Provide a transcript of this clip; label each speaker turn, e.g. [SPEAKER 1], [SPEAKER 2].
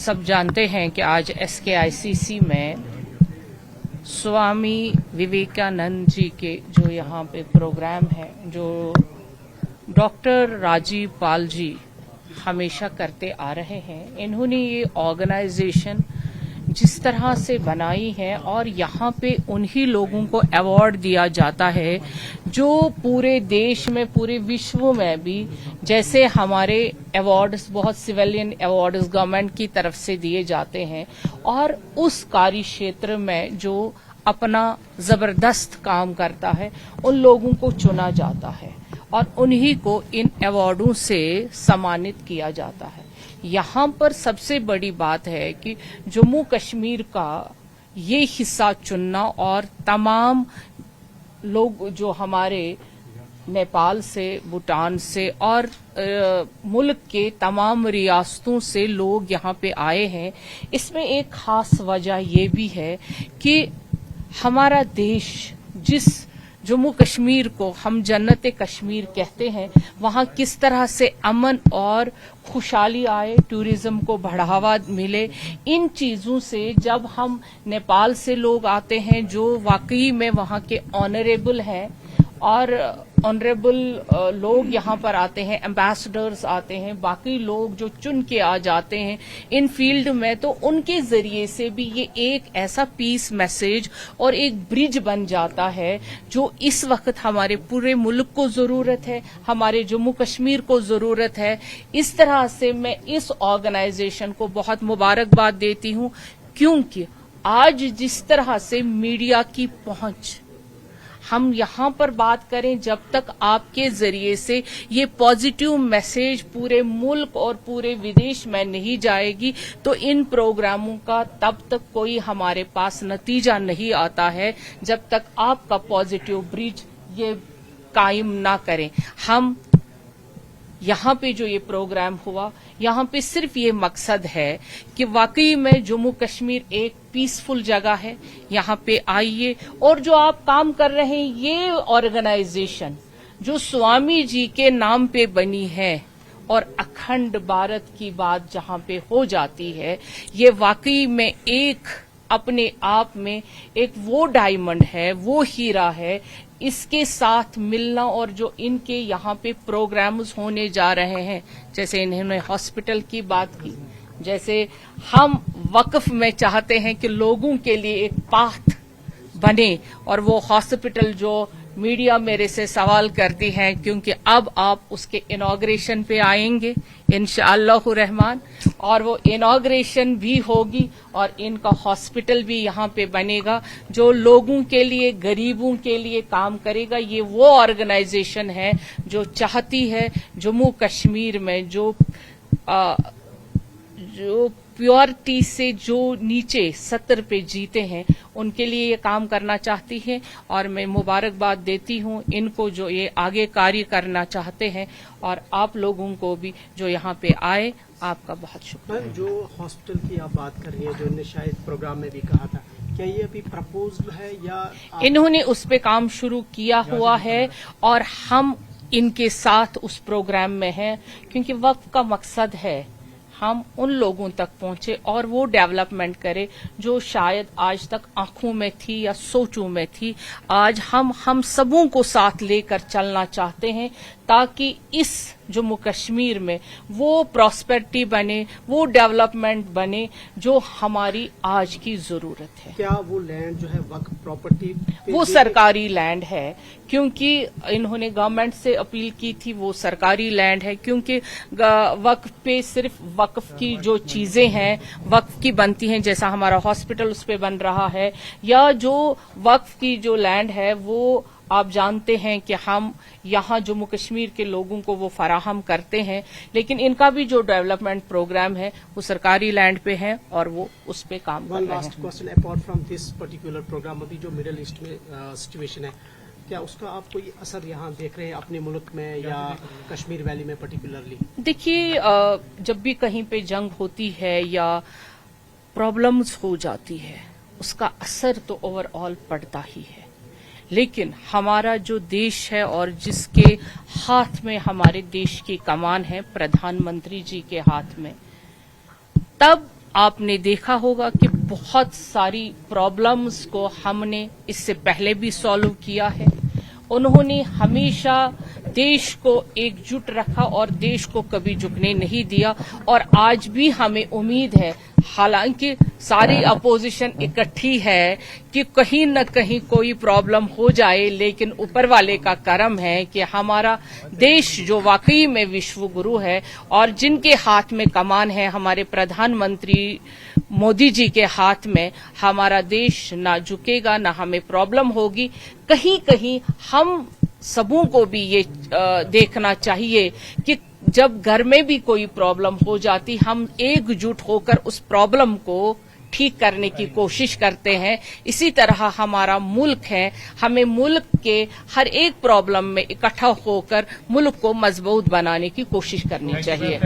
[SPEAKER 1] सब जानते हैं कि आज SKICC में स्वामी विवेकानंद जी के जो यहाँ पे प्रोग्राम है, जो डॉक्टर राजीव पाल जी हमेशा करते आ रहे हैं, इन्होंने ये ऑर्गेनाइजेशन जिस तरह से बनाई है और यहाँ पे उन्हीं लोगों को अवार्ड दिया जाता है जो पूरे देश में, पूरे विश्व में भी, जैसे हमारे अवार्ड्स, बहुत सिविलियन अवार्ड्स गवर्नमेंट की तरफ से दिए जाते हैं, और उस कार्य क्षेत्र में जो अपना जबरदस्त काम करता है उन लोगों को चुना जाता है और उन्हीं को इन अवार्डों से सम्मानित किया जाता है। यहाँ पर सबसे बड़ी बात है कि जम्मू कश्मीर का ये हिस्सा चुनना और तमाम लोग जो हमारे नेपाल से, भूटान से और मुल्क के तमाम रियासतों से लोग यहाँ पे आए हैं, इसमें एक खास वजह ये भी है कि हमारा देश, जिस जम्मू कश्मीर को हम जन्नत कश्मीर कहते हैं, वहाँ किस तरह से अमन और खुशहाली आए, टूरिज्म को बढ़ावा मिले, इन चीज़ों से जब हम नेपाल से लोग आते हैं जो वाकई में वहाँ के ऑनरेबल हैं और ऑनरेबल लोग यहाँ पर आते हैं, एम्बेसडर्स आते हैं, बाकी लोग जो चुन के आ जाते हैं इन फील्ड में, तो उनके जरिए से भी ये एक ऐसा पीस मैसेज और एक ब्रिज बन जाता है जो इस वक्त हमारे पूरे मुल्क को जरूरत है, हमारे जम्मू कश्मीर को जरूरत है। इस तरह से मैं इस ऑर्गेनाइजेशन को बहुत मुबारकबाद देती हूँ, क्योंकि आज जिस तरह से मीडिया की पहुंच, हम यहाँ पर बात करें, जब तक आपके जरिए से ये पॉजिटिव मैसेज पूरे मुल्क और पूरे विदेश में नहीं जाएगी तो इन प्रोग्रामों का तब तक कोई हमारे पास नतीजा नहीं आता है, जब तक आपका पॉजिटिव ब्रिज ये कायम ना करें। हम यहाँ पे जो ये प्रोग्राम हुआ, यहाँ पे सिर्फ ये मकसद है कि वाकई में जम्मू कश्मीर एक पीसफुल जगह है, यहाँ पे आइए और जो आप काम कर रहे हैं, ये ऑर्गेनाइजेशन जो स्वामी जी के नाम पे बनी है और अखंड भारत की बात जहाँ पे हो जाती है, ये वाकई में एक अपने आप में एक वो डायमंड है, वो हीरा है। इसके साथ मिलना और जो इनके यहाँ पे प्रोग्राम्स होने जा रहे हैं, जैसे इन्होंने हॉस्पिटल की बात की, जैसे हम वक्फ में चाहते हैं कि लोगों के लिए एक पाथ बने, और वो हॉस्पिटल जो मीडिया मेरे से सवाल करती है, क्योंकि अब आप उसके इनॉग्रेशन पे आएंगे इंशाअल्लाह रहमान, और वो इनॉग्रेशन भी होगी और इनका हॉस्पिटल भी यहाँ पे बनेगा जो लोगों के लिए, गरीबों के लिए काम करेगा। ये वो ऑर्गेनाइजेशन है जो चाहती है जम्मू कश्मीर में जो प्योरिटी से जो नीचे सतर पे जीते हैं, उनके लिए ये काम करना चाहती है, और मैं मुबारकबाद देती हूँ इनको जो ये आगे कार्य करना चाहते हैं, और आप लोगों को भी जो यहाँ पे आए, आपका बहुत शुक्रिया।
[SPEAKER 2] जो हॉस्पिटल की आप बात कर रही है, जो इन्होंने शायद प्रोग्राम में भी कहा था, क्या ये अभी प्रपोज्ड है या
[SPEAKER 1] इन्होंने उस पे काम शुरू किया हुआ है और हम इनके साथ उस प्रोग्राम में हैं, क्योंकि वक्त का मकसद है हम उन लोगों तक पहुंचे और वो डेवलपमेंट करें जो शायद आज तक आंखों में थी या सोचों में थी। आज हम सबों को साथ लेकर चलना चाहते हैं ताकि इस जम्मू कश्मीर में वो प्रॉस्पेरिटी बने, वो डेवलपमेंट बने जो हमारी आज की जरूरत है।
[SPEAKER 2] क्या वो लैंड जो है वक्फ प्रॉपर्टी,
[SPEAKER 1] वो सरकारी लैंड है, क्योंकि इन्होंने गवर्नमेंट से अपील की थी, वो सरकारी लैंड है, क्योंकि वक्फ पे सिर्फ वक्फ की जो चीजें हैं वक्फ की बनती हैं, जैसा हमारा हॉस्पिटल उस पे बन रहा है, या जो वक्फ की जो लैंड है वो आप जानते हैं कि हम यहाँ जम्मू कश्मीर के लोगों को वो फराहम करते हैं, लेकिन इनका भी जो डेवलपमेंट प्रोग्राम है वो सरकारी लैंड पे है और वो उस पे काम कर रहे हैं।
[SPEAKER 2] Last question, apart from this particular programme, अभी जो मिडिल ईस्ट में सिचुएशन है, क्या उसका आप कोई असर यहाँ देख रहे हैं अपने मुल्क में या कश्मीर वैली में पर्टिकुलरली?
[SPEAKER 1] देखिए, जब भी कहीं पे जंग होती है या प्रॉब्लम्स हो जाती है, उसका असर तो ओवरऑल पड़ता ही है, लेकिन हमारा जो देश है और जिसके हाथ में हमारे देश की कमान है, प्रधानमंत्री जी के हाथ में, तब आपने देखा होगा कि बहुत सारी प्रॉब्लम्स को हमने इससे पहले भी सॉल्व किया है। उन्होंने हमेशा देश को एकजुट रखा और देश को कभी झुकने नहीं दिया, और आज भी हमें उम्मीद है, हालांकि सारी अपोजिशन इकट्ठी है कि कहीं न कहीं कोई प्रॉब्लम हो जाए, लेकिन ऊपर वाले का करम है कि हमारा देश जो वाकई में विश्व गुरु है और जिनके हाथ में कमान है, हमारे प्रधानमंत्री मोदी जी के हाथ में, हमारा देश ना झुकेगा, ना हमें प्रॉब्लम होगी। कहीं कहीं हम सबों को भी ये देखना चाहिए कि जब घर में भी कोई प्रॉब्लम हो जाती, हम एकजुट होकर उस प्रॉब्लम को ठीक करने की कोशिश करते हैं। इसी तरह हमारा मुल्क है, हमें मुल्क के हर एक प्रॉब्लम में इकट्ठा होकर मुल्क को मजबूत बनाने की कोशिश करनी चाहिए।